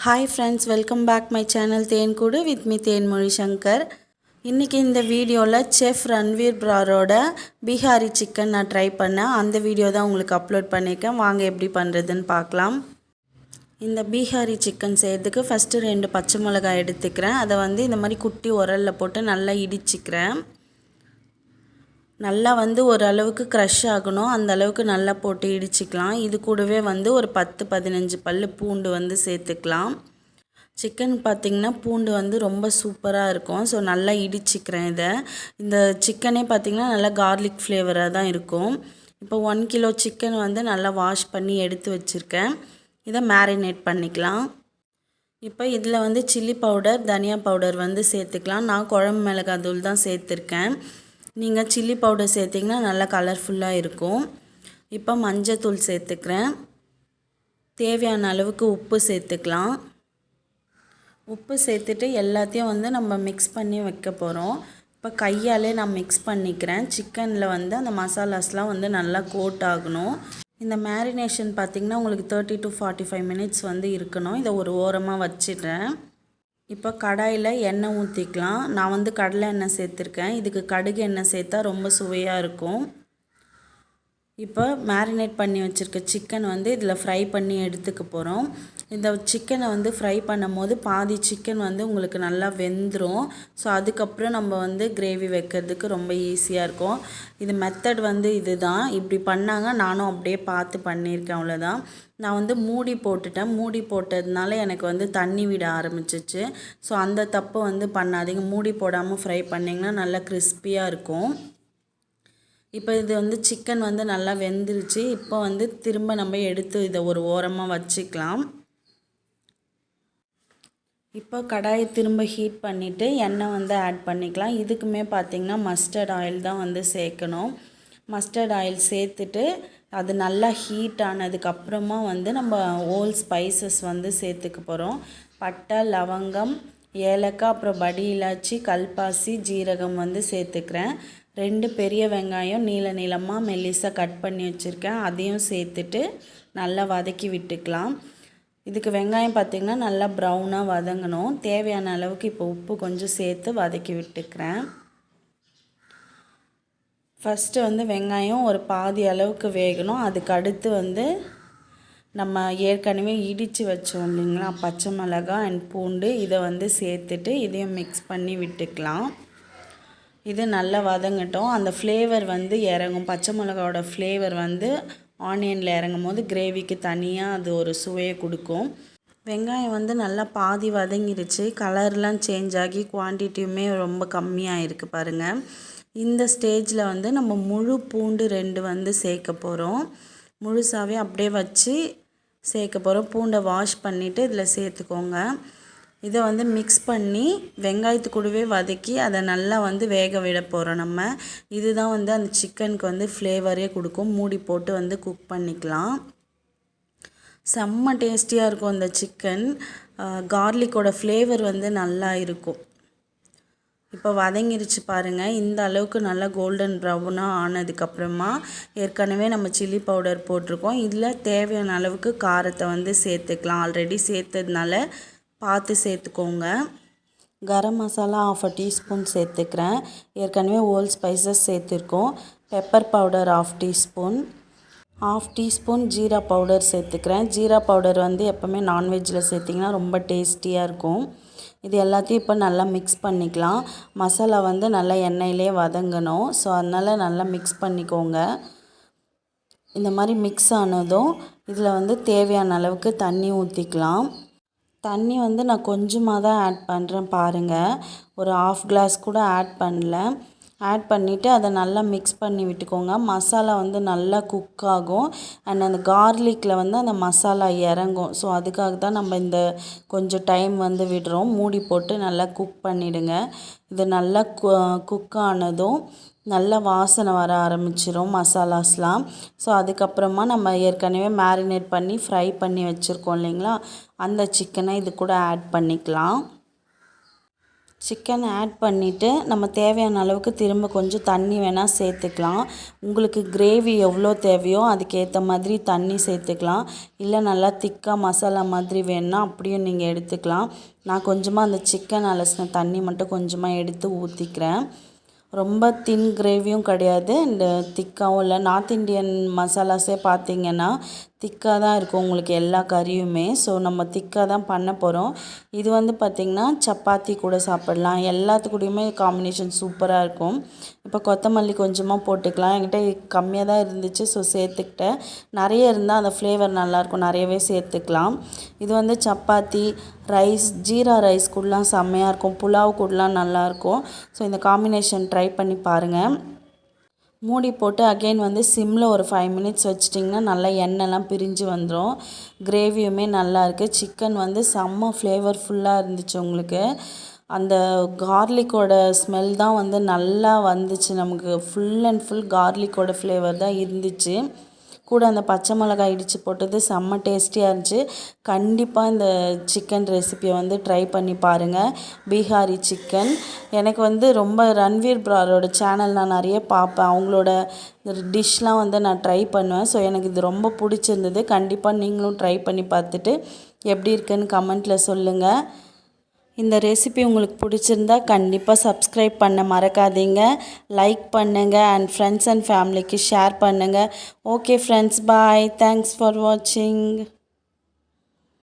Hi friends, welcome back my channel Thenkoodu with me Thenmozhi Shankar. இன்றைக்கி இந்த வீடியோவில் செஃப் ரன்வீர் பிராரோட பீகாரி சிக்கன் நான் ட்ரை பண்ணேன். அந்த வீடியோ தான் உங்களுக்கு அப்லோட் பண்ணியிருக்கேன். வாங்க எப்படி பண்ணுறதுன்னு பார்க்கலாம். இந்த பீகாரி சிக்கன் செய்கிறதுக்கு ஃபஸ்ட்டு 2 பச்சை மிளகாய் எடுத்துக்கிறேன். அதை இந்த மாதிரி குட்டி உரலில் போட்டு நல்லா இடிச்சிக்கிறேன். நல்லா ஓரளவுக்கு க்ரஷ் ஆகணும், அந்த அளவுக்கு நல்லா போட்டு இடிச்சிக்கலாம். இது கூடவே ஒரு 10-15 பல் பூண்டு சேர்த்துக்கலாம். சிக்கன் பார்த்திங்கன்னா பூண்டு ரொம்ப சூப்பராக இருக்கும். ஸோ நல்லா இடிச்சிக்கிறேன். இந்த சிக்கனே பார்த்திங்கன்னா நல்லா கார்லிக் ஃப்ளேவராக தான் இருக்கும். இப்போ 1 கிலோ சிக்கன் நல்லா வாஷ் பண்ணி எடுத்து வச்சுருக்கேன். இதை மேரினேட் பண்ணிக்கலாம். இப்போ இதில் சில்லி பவுடர், தனியா பவுடர் சேர்த்துக்கலாம். நான் குழம்பு மிளகாய் தூள் தான் சேர்த்துருக்கேன். நீங்கள் சில்லி பவுடர் சேர்த்திங்கன்னா நல்லா கலர்ஃபுல்லாக இருக்கும். இப்போ மஞ்சத்தூள் சேர்த்துக்கிறேன். தேவையான அளவுக்கு உப்பு சேர்த்துக்கலாம். உப்பு சேர்த்துட்டு எல்லாத்தையும் நம்ம மிக்ஸ் பண்ணி வைக்க போகிறோம். இப்போ கையாலே நான் மிக்ஸ் பண்ணிக்கிறேன். சிக்கனில் அந்த மசாலாஸ்லாம் நல்லா கோட் ஆகணும். இந்த மேரினேஷன் பார்த்திங்கன்னா உங்களுக்கு 30 to 45 மினிட்ஸ் இருக்கணும். இதை ஒரு ஓரமாக வச்சிடுறேன். இப்போ கடாயில் எண்ணெய் ஊற்றிக்கலாம். நான் கடலை எண்ணெய் சேர்த்துருக்கேன். இதுக்கு கடுகு எண்ணெய் சேர்த்தா ரொம்ப சுவையாக இருக்கும். இப்போ மேரினேட் பண்ணி வச்சுருக்க சிக்கன் இதில் ஃப்ரை பண்ணி எடுத்துக்க போகிறோம். இந்த சிக்கனை ஃப்ரை பண்ணும் போது பாதி சிக்கன் உங்களுக்கு நல்லா வெந்துடும். ஸோ அதுக்கப்புறம் நம்ம கிரேவி வைக்கிறதுக்கு ரொம்ப ஈஸியாக இருக்கும். இது மெத்தட் இது தான். இப்படி பண்ணாங்க, நானும் அப்படியே பார்த்து பண்ணியிருக்கேன், அவ்வளோதான். நான் மூடி போட்டுட்டேன். மூடி போட்டதுனால எனக்கு தண்ணி விட ஆரம்பிச்சிச்சு. ஸோ அந்த தப்பு பண்ணாதீங்க. மூடி போடாமல் ஃப்ரை பண்ணிங்கன்னா நல்லா கிறிஸ்பியாக இருக்கும். இப்போ இது சிக்கன் நல்லா வெந்துருச்சு. இப்போ திரும்ப நம்ம எடுத்து இதை ஒரு ஓரமாக வச்சுக்கலாம். இப்போ கடாயை திரும்ப ஹீட் பண்ணிவிட்டு எண்ணெய் ஆட் பண்ணிக்கலாம். இதுக்குமே பார்த்திங்கன்னா மஸ்டர்ட் ஆயில் தான் சேர்க்கணும். மஸ்டர்ட் ஆயில் சேர்த்துட்டு அது நல்லா ஹீட் ஆனதுக்கப்புறமா நம்ம ஹோல் ஸ்பைசஸ் சேர்த்துக்க போகிறோம். பட்டை, லவங்கம், ஏலக்காய், அப்புறம் படி இலாச்சி, கல்பாசி, ஜீரகம் சேர்த்துக்கிறேன். 2 பெரிய வெங்காயம் நீள நீளமாக மெல்லிசாக கட் பண்ணி வச்சுருக்கேன். அதையும் சேர்த்துட்டு நல்லா வதக்கி விட்டுக்கலாம். இதுக்கு வெங்காயம் பார்த்திங்கன்னா நல்லா ப்ரௌனாக வதங்கணும். தேவையான அளவுக்கு இப்போ உப்பு கொஞ்சம் சேர்த்து வதக்கி விட்டுக்கிறேன். ஃபஸ்ட்டு வெங்காயம் ஒரு பாதி அளவுக்கு வேகணும். அதுக்கு அடுத்து நம்ம ஏற்கனவே இடித்து வச்சோம் இல்லைங்களா, பச்சை மிளகாய் அண்ட் பூண்டு, இதை சேர்த்துட்டு இதையும் மிக்ஸ் பண்ணி விட்டுக்கலாம். இது நல்லா வதங்கட்டும். அந்த ஃப்ளேவர் இறங்கும். பச்சை மிளகாவோட ஃப்ளேவர் ஆனியனில் இறங்கும் போது கிரேவிக்கு தனியாக அது ஒரு சுவையை கொடுக்கும். வெங்காயம் நல்லா பாதி வதங்கிருச்சு. கலர்லாம் சேஞ்ச் ஆகி குவான்டிட்டியுமே ரொம்ப கம்மியாக இருக்குது பாருங்கள். இந்த ஸ்டேஜில் நம்ம முழு பூண்டு 2 சேர்க்க போகிறோம். முழுசாகவே அப்படியே வச்சு சேர்க்க போகிறோம். பூண்டை வாஷ் பண்ணிவிட்டு இதில் சேர்த்துக்கோங்க. இதை மிக்ஸ் பண்ணி வெங்காயத்து கூடவே வதக்கி அதை நல்லா வேக விட போகிறோம் நம்ம. இதுதான் அந்த சிக்கனுக்கு ஃப்ளேவரே கொடுக்கும். மூடி போட்டு குக் பண்ணிக்கலாம். செம்ம டேஸ்டியாக இருக்கும் இந்த சிக்கன். கார்லிக்கோட ஃப்ளேவர் நல்லா இருக்கும். இப்போ வதங்கிருச்சு பாருங்கள். இந்த அளவுக்கு நல்லா கோல்டன் ப்ரௌனாக ஆனதுக்கப்புறமா ஏற்கனவே நம்ம சில்லி பவுடர் போட்டிருக்கோம். இதில் தேவையான அளவுக்கு காரத்தை சேர்த்துக்கலாம். ஆல்ரெடி சேர்த்ததுனால பார்த்து சேர்த்துக்கோங்க. கரம் மசாலா 1/2 டீஸ்பூன் சேர்த்துக்கிறேன். ஏற்கனவே ஹோல் ஸ்பைசஸ் சேர்த்துருக்கோம். Pepper powder 1/2 teaspoon. 1/2 teaspoon jeera powder சேர்த்துக்கிறேன். ஜீரா பவுடர் எப்போவுமே நான்வெஜ்ஜில் சேர்த்திங்கன்னா ரொம்ப டேஸ்டியாக இருக்கும். இது எல்லாத்தையும் இப்போ நல்லா மிக்ஸ் பண்ணிக்கலாம். மசாலா நல்லா எண்ணெயிலே வதங்கணும். ஸோ அதனால் நல்லா மிக்ஸ் பண்ணிக்கோங்க. இந்த மாதிரி மிக்ஸ் ஆனதும் இதில் தேவையான அளவுக்கு தண்ணி ஊற்றிக்கலாம். தண்ணி நான் கொஞ்சமாக தான் ஆட் பண்ணுறேன் பாருங்கள். ஒரு 1/2 கிளாஸ் கூட ஆட் பண்ணல. ஆட் பண்ணிவிட்டு அதை நல்லா மிக்ஸ் பண்ணி விட்டுக்கோங்க. மசாலா நல்லா குக் ஆகும். அண்ட் அந்த கார்லிக்கில் அந்த மசாலா இறங்கும். ஸோ அதுக்காக தான் நம்ம இந்த கொஞ்சம் டைம் விடுறோம். மூடி போட்டு நல்லா குக் பண்ணிவிடுங்க. இது நல்லா குக் ஆனதும் நல்லா வாசனை வர ஆரம்பிச்சிரும் மசாலாஸ்லாம். ஸோ அதுக்கப்புறமா நம்ம ஏற்கனவே மேரினேட் பண்ணி ஃப்ரை பண்ணி வச்சுருக்கோம் இல்லைங்களா, அந்த சிக்கனை இது கூட ஆட் பண்ணிக்கலாம். சிக்கன் ஆட் பண்ணிவிட்டு நம்ம தேவையான அளவுக்கு திரும்ப கொஞ்சம் தண்ணி வேணால் சேர்த்துக்கலாம். உங்களுக்கு கிரேவி எவ்வளோ தேவையோ அதுக்கேற்ற மாதிரி தண்ணி சேர்த்துக்கலாம். இல்லை நல்லா திக்காக மசாலா மாதிரி வேணுன்னா அப்படியும் நீங்கள் எடுத்துக்கலாம். நான் கொஞ்சமாக அந்த சிக்கன் அலசின தண்ணி மட்டும் கொஞ்சமாக எடுத்து ஊற்றிக்கிறேன். ரொம்ப தின் கிரேவியும் கிடையாது, இந்த திக்காகவும் இல்லை. நார்த் இண்டியன் மசாலாஸே பார்த்திங்கன்னா திக்காக தான் இருக்கும் உங்களுக்கு எல்லா கறியுமே. ஸோ நம்ம திக்காக தான் பண்ண போகிறோம். இது வந்து பார்த்திங்கன்னா சப்பாத்தி கூட சாப்பிட்லாம், எல்லாத்துக்கூடையுமே காம்பினேஷன் சூப்பராக இருக்கும். இப்போ கொத்தமல்லி கொஞ்சமாக போட்டுக்கலாம். என்கிட்ட கம்மியாக தான் இருந்துச்சு, ஸோ சேர்த்துக்கிட்டேன். நிறைய இருந்தால் அந்த ஃப்ளேவர் நல்லாயிருக்கும், நிறையவே சேர்த்துக்கலாம். இது வந்து சப்பாத்தி, ரைஸ், ஜீரா ரைஸ் கூடலாம் செம்மையாக இருக்கும், புலாவ் கூடலாம் நல்லாயிருக்கும். ஸோ இந்த காம்பினேஷன் ட்ரை பண்ணி பாருங்கள். மூடி போட்டு அகெயின் வந்து சிம்மில் ஒரு 5 மினிட்ஸ் வச்சிட்டிங்கன்னா நல்லா எண்ணெய்லாம் பிரிஞ்சு வந்துடும். கிரேவியுமே நல்லாயிருக்கு. சிக்கன் வந்து செம்ம ஃப்ளேவர்ஃபுல்லாக இருந்துச்சு உங்களுக்கு. அந்த கார்லிக்கோட ஸ்மெல் தான் வந்து நல்லா வந்துச்சு நமக்கு. ஃபுல் அண்ட் ஃபுல் கார்லிக்கோட ஃப்ளேவர் தான் இருந்துச்சு. கூட அந்த பச்சை மிளகாய் இடித்து போட்டது செம்ம டேஸ்டியாக இருந்துச்சு. கண்டிப்பாக இந்த சிக்கன் ரெசிபியை வந்து ட்ரை பண்ணி பாருங்கள். பீகாரி சிக்கன் எனக்கு வந்து ரொம்ப ரன்வீர் ப்ராரோட சேனல் நான் நிறைய பார்ப்பேன். அவங்களோட டிஷ்லாம் வந்து நான் ட்ரை பண்ணுவேன். ஸோ எனக்கு இது ரொம்ப பிடிச்சிருந்தது. கண்டிப்பாக நீங்களும் ட்ரை பண்ணி பார்த்துட்டு எப்படி இருக்குன்னு கமெண்ட்டில் சொல்லுங்கள். இந்த ரெசிபி உங்களுக்கு பிடிச்சிருந்தா கண்டிப்பாக சப்ஸ்கிரைப் பண்ண மறக்காதீங்க. லைக் பண்ணுங்கள் அண்ட் ஃப்ரெண்ட்ஸ் அண்ட் ஃபேமிலிக்கு ஷேர் பண்ணுங்கள். Okay friends, bye. Thanks for வாட்சிங்.